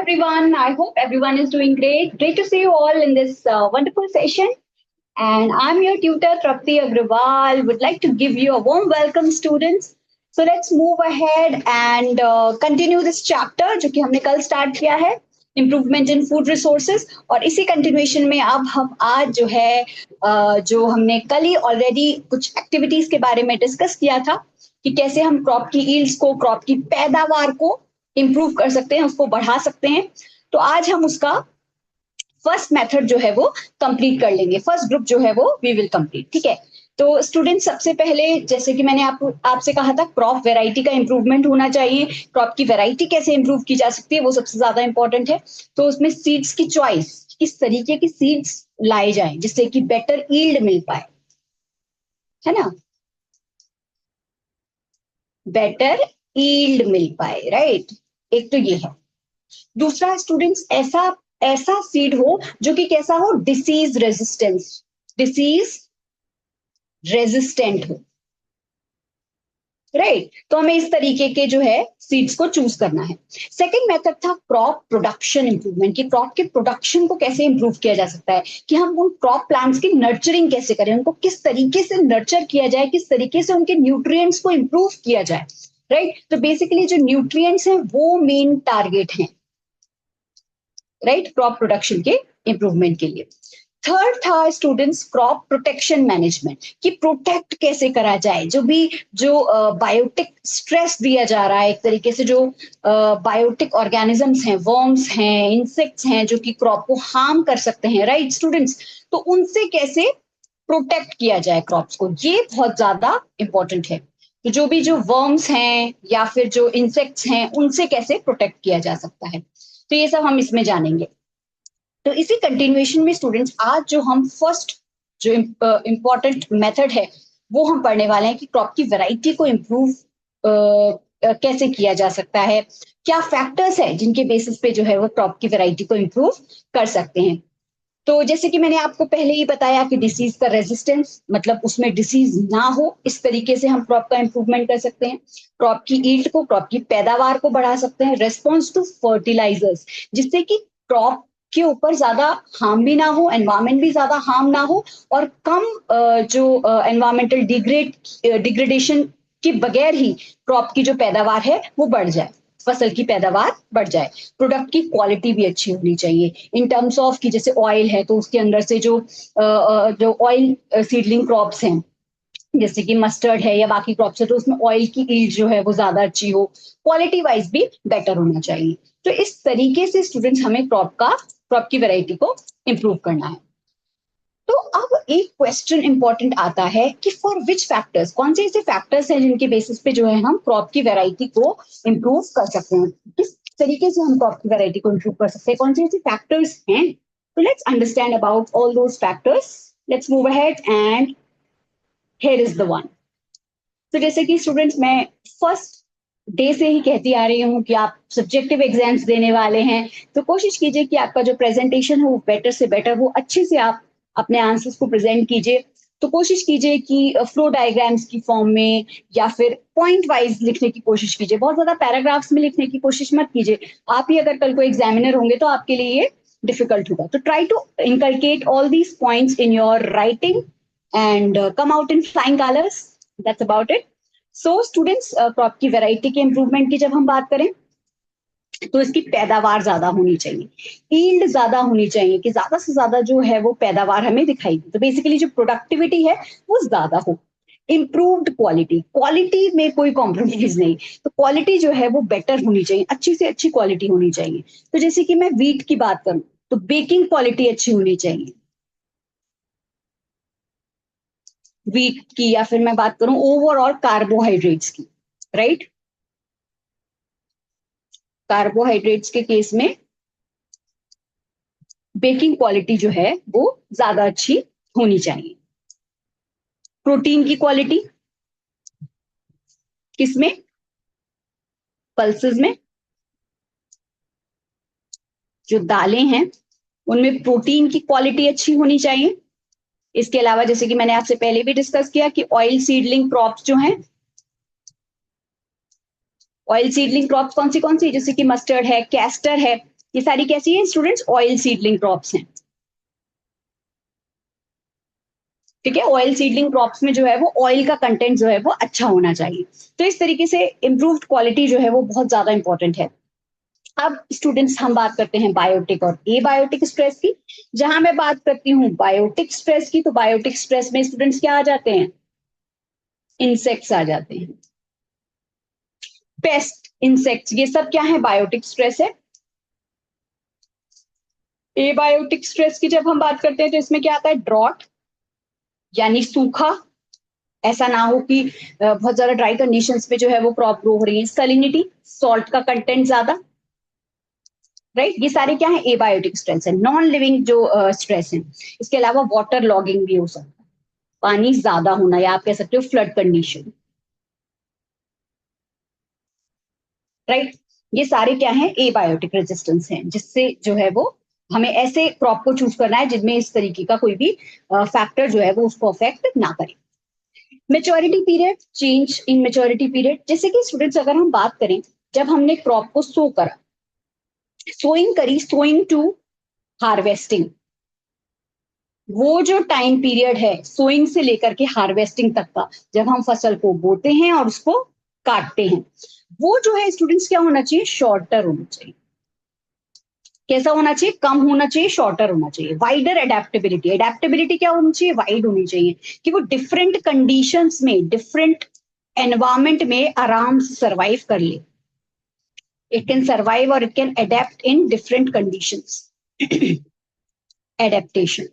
everyone. I hope everyone is doing great. Great to see you all in this wonderful session. And I'm your tutor, Trapti Agrawal. Would like to give you a warm welcome, students. So let's move ahead and continue this chapter जो कि हमने कल start किया है, improvement in food resources. और इसी continuation में अब हम आज जो है जो हमने कल ही ऑलरेडी कुछ एक्टिविटीज के बारे में डिस्कस किया था कि कैसे हम क्रॉप की ईल्ड्स को, क्रॉप की पैदावार को इम्प्रूव कर सकते हैं, उसको बढ़ा सकते हैं। तो आज हम उसका फर्स्ट मेथड जो है वो कंप्लीट कर लेंगे। फर्स्ट ग्रुप जो है वो वी विल कंप्लीट। ठीक है, तो स्टूडेंट सबसे पहले जैसे कि मैंने आपसे कहा था, क्रॉप वैरायटी का इंप्रूवमेंट होना चाहिए। क्रॉप की वैरायटी कैसे इंप्रूव की जा सकती है वो सबसे ज्यादा इंपॉर्टेंट है। तो उसमें सीड्स की चॉइस, किस तरीके की सीड्स लाए जाए जिससे कि बेटर ईल्ड मिल पाए, है ना, बेटर ईल्ड मिल पाए, राइट। एक तो ये है। दूसरा स्टूडेंट्स, ऐसा सीड हो जो कि कैसा हो, डिसीज रेजिस्टेंट हो, राइट। तो हमें इस तरीके के जो है सीड्स को चूज करना है। सेकंड मेथड था क्रॉप प्रोडक्शन इंप्रूवमेंट, कि क्रॉप के प्रोडक्शन को कैसे इंप्रूव किया जा सकता है, कि हम उन क्रॉप प्लांट्स की नर्चरिंग कैसे करें, उनको किस तरीके से नर्चर किया जाए, किस तरीके से उनके न्यूट्रिएंट्स को इंप्रूव किया जाए, राइट। तो बेसिकली जो न्यूट्रिएंट्स हैं वो मेन टारगेट हैं, राइट, क्रॉप प्रोडक्शन के इंप्रूवमेंट के लिए। थर्ड था स्टूडेंट्स क्रॉप प्रोटेक्शन मैनेजमेंट, कि प्रोटेक्ट कैसे करा जाए, जो बायोटिक स्ट्रेस दिया जा रहा है, एक तरीके से जो बायोटिक ऑर्गेनिजम्स हैं, वर्म्स हैं, इंसेक्ट्स हैं जो कि क्रॉप को हार्म कर सकते हैं, राइट स्टूडेंट्स। तो उनसे कैसे प्रोटेक्ट किया जाए क्रॉप्स को, ये बहुत ज्यादा इंपॉर्टेंट है। तो जो वर्म्स हैं या फिर जो इंसेक्ट्स हैं उनसे कैसे प्रोटेक्ट किया जा सकता है, तो ये सब हम इसमें जानेंगे। तो इसी कंटिन्यूएशन में स्टूडेंट्स आज जो हम फर्स्ट जो इम्पोर्टेंट मेथड है वो हम पढ़ने वाले हैं कि क्रॉप की वैरायटी को इम्प्रूव कैसे किया जा सकता है, क्या फैक्टर्स है जिनके बेसिस पे जो है वो क्रॉप की वैरायटी को इम्प्रूव कर सकते हैं। तो जैसे कि मैंने आपको पहले ही बताया कि डिसीज का रेजिस्टेंस, मतलब उसमें डिसीज ना हो, इस तरीके से हम क्रॉप का इंप्रूवमेंट कर सकते हैं। क्रॉप की ईल्ड को, क्रॉप की पैदावार को बढ़ा सकते हैं। रेस्पॉन्स टू फर्टिलाइजर्स, जिससे कि क्रॉप के ऊपर ज्यादा हार्म भी ना हो, एनवायरमेंट भी ज्यादा हार्म ना हो, और कम जो एनवायरमेंटल डिग्रेडेशन के बगैर ही क्रॉप की जो पैदावार है वो बढ़ जाए, फसल की पैदावार बढ़ जाए। प्रोडक्ट की क्वालिटी भी अच्छी होनी चाहिए इन टर्म्स ऑफ कि जैसे ऑयल है तो उसके अंदर से जो ऑयल सीडलिंग क्रॉप्स हैं जैसे कि मस्टर्ड है या बाकी क्रॉप्स है, तो उसमें ऑयल की ईल्ड जो है वो ज्यादा अच्छी हो, क्वालिटी वाइज भी बेटर होना चाहिए। तो इस तरीके से स्टूडेंट्स हमें क्रॉप की वैरायटी को इंप्रूव करना है। तो अब एक क्वेश्चन इंपॉर्टेंट आता है कि फॉर विच फैक्टर्स, कौन से ऐसे फैक्टर्स हैं जिनके बेसिस पे जो है हम क्रॉप की वैरायटी को इंप्रूव कर सकते हैं, किस तरीके से हम क्रॉप की वैरायटी को इंप्रूव कर सकते हैं, कौन से ऐसे फैक्टर्स हैं। तो let's understand about all those factors. Let's move ahead and here is the one. तो जैसे कि स्टूडेंट्स मैं फर्स्ट डे से ही कहती आ रही हूँ कि आप सब्जेक्टिव एग्जाम्स देने वाले हैं, तो कोशिश कीजिए कि आपका जो प्रेजेंटेशन है वो बेटर से बेटर हो, अच्छे से आप अपने आंसर्स को प्रेजेंट कीजिए। तो कोशिश कीजिए कि फ्लो डायग्राम्स की फॉर्म में या फिर पॉइंट वाइज लिखने की कोशिश कीजिए, बहुत ज्यादा पैराग्राफ्स में लिखने की कोशिश मत कीजिए। आप ही अगर कल को एग्जामिनर होंगे तो आपके लिए ये डिफिकल्ट होगा। तो try to inculcate all these points in your writing and come out in flying colours. That's about it. So students, crop की वैरायटी के इंप्रूवमेंट की जब हम बात करें तो इसकी पैदावार ज्यादा होनी चाहिए, ईल्ड ज्यादा होनी चाहिए, कि ज्यादा से ज्यादा जो है वो पैदावार हमें दिखाई दे। तो बेसिकली जो प्रोडक्टिविटी है वो ज्यादा हो। इम्प्रूव्ड क्वालिटी में कोई कॉम्प्रोमाइज नहीं, तो क्वालिटी जो है वो बेटर होनी चाहिए, अच्छी से अच्छी क्वालिटी होनी चाहिए। तो जैसे कि मैं वीट की बात करूं तो बेकिंग क्वालिटी अच्छी होनी चाहिए वीट की, या फिर मैं बात करूं ओवरऑल कार्बोहाइड्रेट्स की, राइट। कार्बोहाइड्रेट्स के केस में बेकिंग क्वालिटी जो है वो ज्यादा अच्छी होनी चाहिए। प्रोटीन की क्वालिटी किसमें, पल्सेस में, जो दालें हैं उनमें प्रोटीन की क्वालिटी अच्छी होनी चाहिए। इसके अलावा जैसे कि मैंने आपसे पहले भी डिस्कस किया कि ऑयल सीडलिंग क्रॉप्स जो हैं, ऑयल सीडलिंग क्रॉप्स कौन सी, जैसे कि मस्टर्ड है, कैस्टर है, ये सारी कैसी है स्टूडेंट्स? ऑयल सीडलिंग क्रॉप्स हैं। ठीक है, ऑयल सीडलिंग क्रॉप्स में जो है वो ऑयल का कंटेंट जो है वो अच्छा होना चाहिए। तो इस तरीके से इम्प्रूव्ड क्वालिटी जो है वो बहुत ज्यादा इंपॉर्टेंट है। अब स्टूडेंट्स हम बात करते हैं बायोटिक और एबायोटिक स्ट्रेस की। जहां मैं बात करती हूँ बायोटिक स्ट्रेस की, तो बायोटिक स्ट्रेस में स्टूडेंट्स क्या आ जाते हैं? इंसेक्ट्स आ जाते हैं, पेस्ट, इंसेक्ट्स, ये सब क्या है? बायोटिक स्ट्रेस है। एबायोटिक स्ट्रेस की जब हम बात करते हैं तो इसमें क्या आता है? ड्रॉट, यानी सूखा, ऐसा ना हो कि बहुत ज्यादा ड्राई कंडीशंस में जो है वो क्रॉप ग्रो हो रही है। सैलिनिटी, सॉल्ट का कंटेंट ज्यादा, राइट, ये सारे क्या है? एबायोटिक स्ट्रेस है। नॉन लिविंग जो स्ट्रेस है, इसके अलावा वाटर लॉगिंग भी हो सकता है, पानी ज्यादा होना, या आप कह सकते हो फ्लड कंडीशन, राइट। ये सारे क्या है? एबायोटिक रेजिस्टेंस हैं, जिससे जो है वो हमें ऐसे क्रॉप को चूज करना है जिनमें इस तरीके का कोई भी फैक्टर जो है वो उसको अफेक्ट ना करे। Maturity period, change in maturity period, जैसे कि स्टूडेंट्स अगर हम बात करें, जब हमने क्रॉप को सो करा, सोइंग करी, सोइंग टू हार्वेस्टिंग, वो जो टाइम पीरियड है सोइंग से लेकर के हार्वेस्टिंग तक का, जब हम फसल को बोते हैं और उसको काटते हैं, वो जो है स्टूडेंट्स क्या होना चाहिए? शॉर्टर होना चाहिए। कैसा होना चाहिए? कम होना चाहिए, शॉर्टर होना चाहिए। वाइडर एडेप्टेबिलिटी, एडेप्टेबिलिटी क्या होनी चाहिए? वाइड होनी चाहिए, कि वो डिफरेंट कंडीशंस में, डिफरेंट एनवायरमेंट में आराम से सर्वाइव कर ले। इट कैन सर्वाइव और it can adapt in different conditions. Adaptation,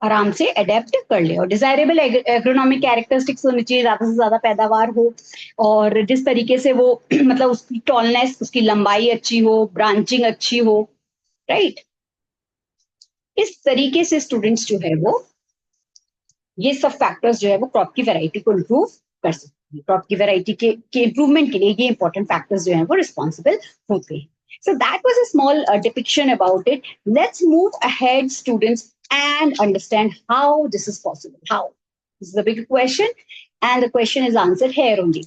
आराम से अडेप्ट कर ले। और डिजायरेबल एग्रोनॉमिक कैरेक्टरिस्टिक्स होनी चाहिए, ज्यादा से ज्यादा पैदावार हो, और जिस तरीके से वो मतलब उसकी टॉलनेस, उसकी लंबाई अच्छी हो, ब्रांचिंग अच्छी हो, राइट। इस तरीके से स्टूडेंट्स जो है वो ये सब फैक्टर्स जो है वो क्रॉप की वैरायटी को इम्प्रूव कर सकते हैं। क्रॉप की वैरायटी के इम्प्रूवमेंट के लिए ये इंपॉर्टेंट फैक्टर्स जो है वो रिस्पॉन्सिबल होते हैं। So that was a small depiction about it. Let's move ahead, students, and understand how this is possible. How? This is a big question, and the question is answered here only.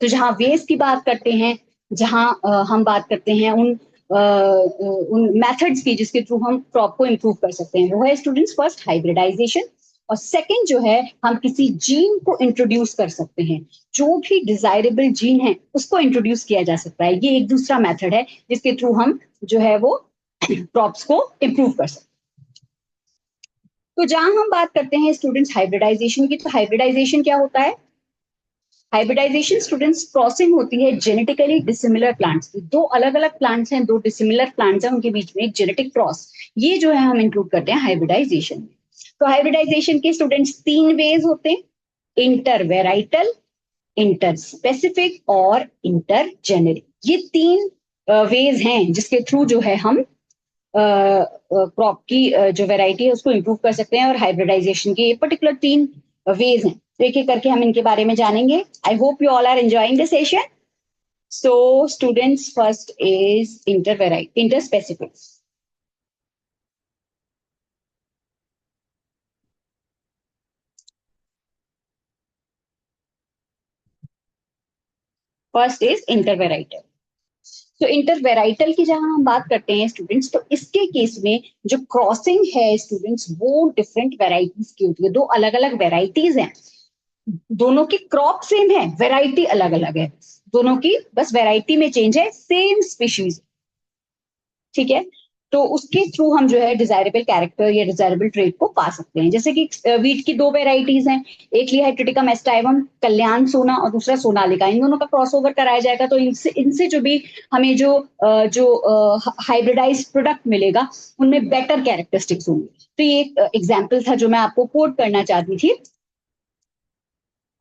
तो जहां veg की बात करते हैं, जहां हम बात करते हैं उन मेथड्स की जिसके थ्रू हम क्रॉप को इम्प्रूव कर सकते हैं, वो है स्टूडेंट्स फर्स्ट हाइब्रिडाइजेशन, और सेकंड जो है हम किसी जीन को इंट्रोड्यूस कर सकते हैं। जो भी डिजायरेबल जीन है उसको इंट्रोड्यूस किया जा सकता है। ये एक दूसरा मेथड है जिसके थ्रू हम जो है वो क्रॉप्स को इम्प्रूव कर सकते हैं। तो जहां हम बात करते हैं स्टूडेंट्स हाइब्रिडाइजेशन की, तो हाइब्रिडाइजेशन क्या होता है? हाइब्रिडाइजेशन स्टूडेंट्स क्रॉसिंग होती है जेनेटिकली डिसिमिलर प्लांट्स की। दो अलग अलग प्लांट्स हैं, दो डिसिमिलर प्लांट्स हैं, उनके बीच में एक जेनेटिक क्रॉस, ये जो है हम इंक्लूड करते हैं हाइब्रिडाइजेशन में। तो हाइब्रिडाइजेशन के स्टूडेंट्स तीन वेज होते हैं: इंटर वेराइटल, इंटर स्पेसिफिक और इंटर जेनेरिक। ये तीन वेज हैं जिसके थ्रू जो है हम क्रॉप की जो वेराइटी है उसको इंप्रूव कर सकते हैं, और हाइब्रिडाइजेशन के पर्टिकुलर तीन वेज हैं। तो एक एक करके हम इनके बारे में जानेंगे। I hope you all are enjoying the session. So students first is inter variety, inter specific. First is inter varietal. तो इंटर वेराइटल की जहां हम बात करते हैं स्टूडेंट्स, तो इसके केस में जो क्रॉसिंग है स्टूडेंट्स वो डिफरेंट वेराइटीज की होती है। दो अलग अलग वेराइटीज हैं, दोनों की क्रॉप सेम है, वेराइटी अलग अलग है। दोनों की बस वेराइटी में चेंज है, सेम स्पीशीज, ठीक है। तो उसके थ्रू हम जो है डिजायरेबल कैरेक्टर या डिजायरेबल ट्रेट को पा सकते हैं। जैसे कि वीट की दो वेराइटीज हैं, एक लिया है ट्रिटिकम एस्टाइवम कल्याण सोना, और दूसरा सोनालिका। इन दोनों का क्रॉसओवर कराया जाएगा तो इनसे इनसे जो भी हमें जो हाइब्रिडाइज प्रोडक्ट मिलेगा उनमें बेटर कैरेक्टरिस्टिक्स होंगे। तो ये एक एग्जाम्पल था जो मैं आपको कोट करना चाहती थी।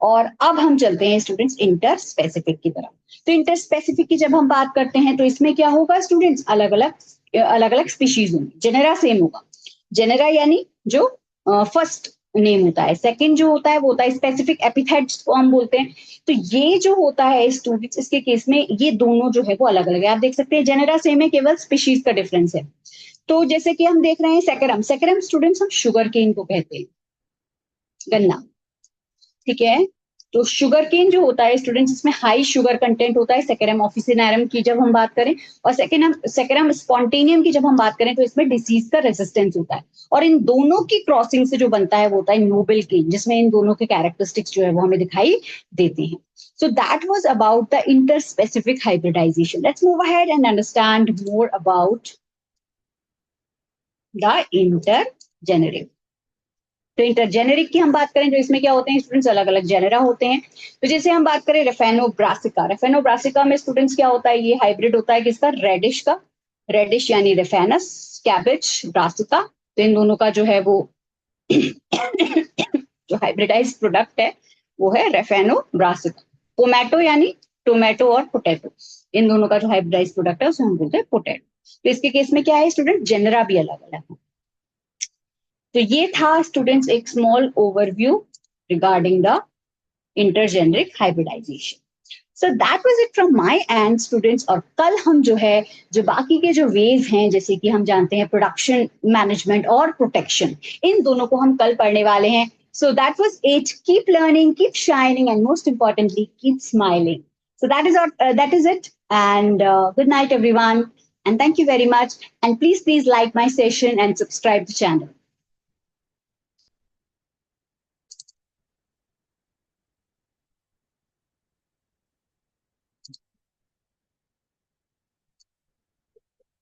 और अब हम चलते हैं स्टूडेंट्स इंटर स्पेसिफिक की तरफ। तो इंटर स्पेसिफिक की जब हम बात करते हैं तो इसमें क्या होगा स्टूडेंट्स? अलग अलग स्पीशीज होंगी, जेनेरा सेम होगा। जेनेरा यानी जो फर्स्ट नेम होता है, सेकंड जो होता है वो होता है स्पेसिफिक एपिथेट्स को हम बोलते हैं। तो ये जो होता है स्टूडेंट्स, इसके केस में ये दोनों जो है वो अलग अलग है। आप देख सकते हैं जेनेरा सेम है, केवल स्पीशीज का डिफरेंस है। तो जैसे कि हम देख रहे हैं सेकरम, स्टूडेंट्स हम शुगर केन को कहते हैं, गन्ना, ठीक है। तो शुगर केन जो होता है स्टूडेंट्स, इसमें हाई शुगर कंटेंट होता है सेकेरम ऑफिसिनारम की जब हम बात करें, और सेकेरम स्पॉन्टेनियम की जब हम बात करें तो इसमें डिसीज का रेजिस्टेंस होता है। और इन दोनों की क्रॉसिंग से जो बनता है वो होता है नोबल केन, जिसमें इन दोनों के कैरेक्टरिस्टिक्स जो है वो हमें दिखाई देते हैं। So that was about the interspecific hybridization. Let's move ahead and understand more about the intergeneric. तो इंटरजेनेरिक की हम बात करें तो इसमें क्या होते हैं स्टूडेंट्स, अलग अलग जेनेरा होते हैं। तो जैसे हम बात करें रेफेनोब्रासिका, रेफेनोब्रासिका में स्टूडेंट्स क्या होता है, ये हाइब्रिड होता है किसका, रेडिश का। रेडिश यानी रेफेनस, कैबेज, ब्रासिका। तो इन दोनों का जो है वो जो हाइब्रिडाइज प्रोडक्ट है वो है रेफेनोब्रासिका। पोमैटो यानी टोमेटो और पोटैटो, इन दोनों का जो हाइब्रिडाइज प्रोडक्ट है उसे हम बोलते हैं पोटैटो। तो इसके केस में क्या है स्टूडेंट, जेनेरा भी अलग अलग है। तो ये था स्टूडेंट्स एक small overview regarding the intergeneric hybridization. So that was it from my end students. और कल हम जो है जो बाकी के जो वेज हैं, जैसे कि हम जानते हैं प्रोडक्शन मैनेजमेंट और प्रोटेक्शन, इन दोनों को हम कल पढ़ने वाले हैं। So that was it. Keep learning, keep shining, and most importantly, keep smiling. So that is it. And good night, everyone. And thank you very much. And please like my session and subscribe the channel.